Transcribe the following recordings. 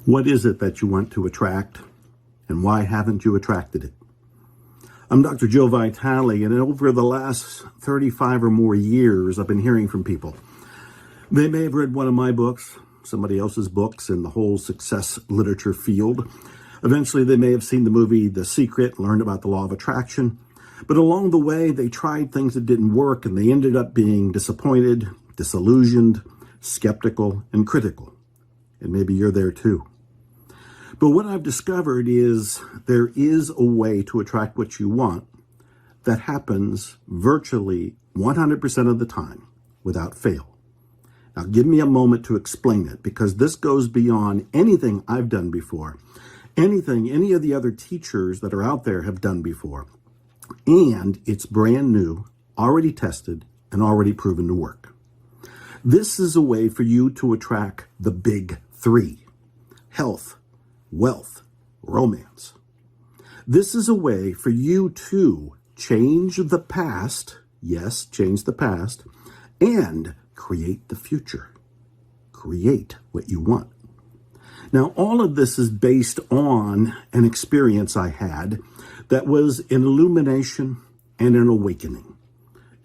What is it that you want to attract, and why haven't you attracted it? I'm Dr. Joe Vitale, and over the last 35 or more years, I've been hearing from people. They may have read one of my books, somebody else's books in the whole success literature field. Eventually, they may have seen the movie The Secret, learned about the law of attraction. But along the way, they tried things that didn't work, and they ended up being disappointed, disillusioned, skeptical, and critical. And maybe you're there too. But what I've discovered is there is a way to attract what you want that happens virtually 100% of the time without fail. Now, give me a moment to explain it, because this goes beyond anything I've done before, anything any of the other teachers that are out there have done before. And it's brand new, already tested, and already proven to work. This is a way for you to attract the big three: health, wealth, romance. This is a way for you to change the past, yes, change the past, and create the future. Create what you want. Now, all of this is based on an experience I had that was an illumination and an awakening.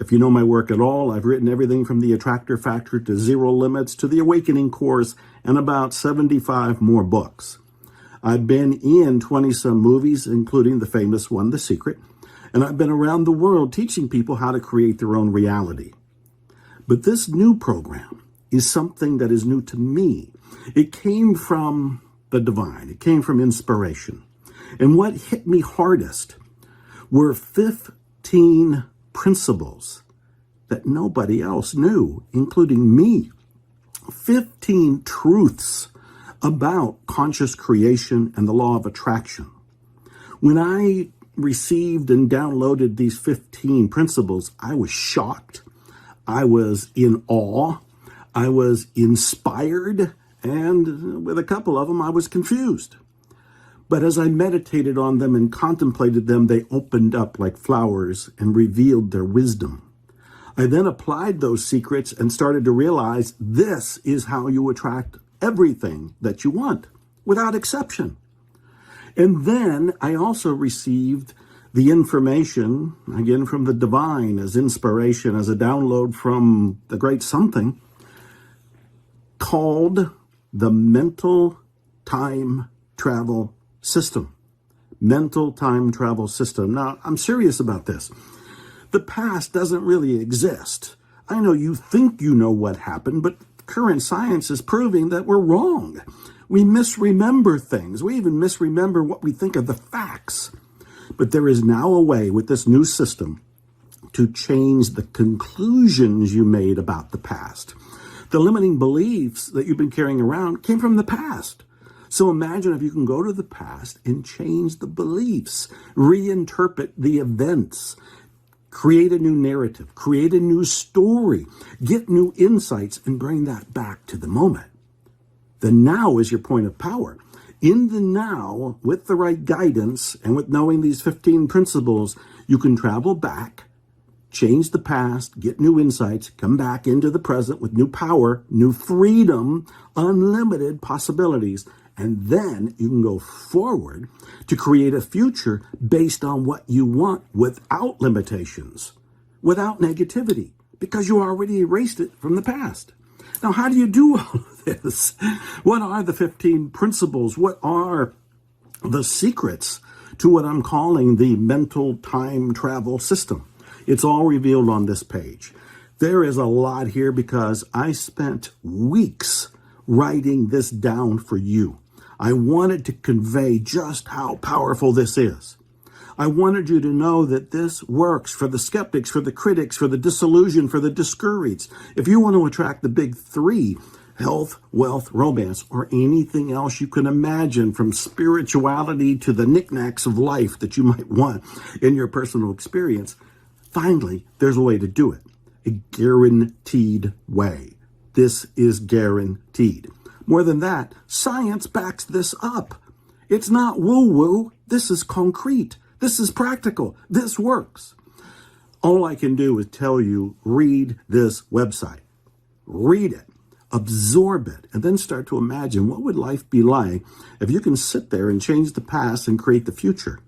If you know my work at all, I've written everything from The Attractor Factor to Zero Limits to the Awakening Course and about 75 more books. I've been in 20-some movies, including the famous one, The Secret, and I've been around the world teaching people how to create their own reality. But this new program is something that is new to me. It came from the divine. It came from inspiration. And what hit me hardest were 15 principles that nobody else knew, including me. 15 truths about conscious creation and the law of attraction. When I received and downloaded these 15 principles, I was shocked. I was in awe. I was inspired. And with a couple of them, I was confused. But as I meditated on them and contemplated them, they opened up like flowers and revealed their wisdom. I then applied those secrets and started to realize this is how you attract everything that you want, without exception. And then I also received the information, again from the divine, as inspiration, as a download from the great something, called the mental time travel system. Mental time travel system. Now, I'm serious about this. The past doesn't really exist. I know you think you know what happened, but current science is proving that we're wrong. We misremember things. We even misremember what we think are the facts. But there is now a way with this new system to change the conclusions you made about the past. The limiting beliefs that you've been carrying around came from the past. So imagine if you can go to the past and change the beliefs, reinterpret the events, create a new narrative, create a new story, get new insights, and bring that back to the moment. The now is your point of power. In the now, with the right guidance and with knowing these 15 principles, you can travel back, change the past, get new insights, come back into the present with new power, new freedom, unlimited possibilities. And then you can go forward to create a future based on what you want without limitations, without negativity, because you already erased it from the past. Now, how do you do all of this? What are the 15 principles? What are the secrets to what I'm calling the mental time travel system? It's all revealed on this page. There is a lot here because I spent weeks writing this down for you. I wanted to convey just how powerful this is. I wanted you to know that this works for the skeptics, for the critics, for the disillusioned, for the discouraged. If you want to attract the big three, health, wealth, romance, or anything else you can imagine, from spirituality to the knickknacks of life that you might want in your personal experience, finally, there's a way to do it. A guaranteed way. This is guaranteed. More than that, science backs this up. It's not woo-woo. This is concrete. This is practical. This works. All I can do is tell you, read this website. Read it. absorb it, and then start to imagine what would life be like if you can sit there and change the past and create the future.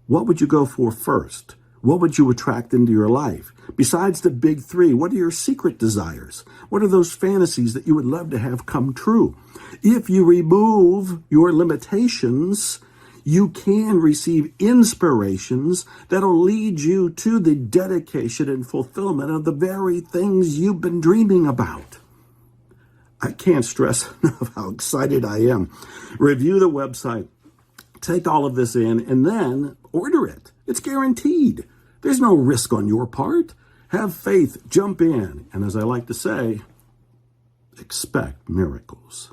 What would you go for first? What would you attract into your life? Besides the big three, what are your secret desires? What are those fantasies that you would love to have come true? If you remove your limitations, you can receive inspirations that'll lead you to the dedication and fulfillment of the very things you've been dreaming about. I can't stress enough how excited I am. Review the website, take all of this in, and then order it. It's guaranteed. There's no risk on your part. Have faith, jump in, and as I like to say, expect miracles.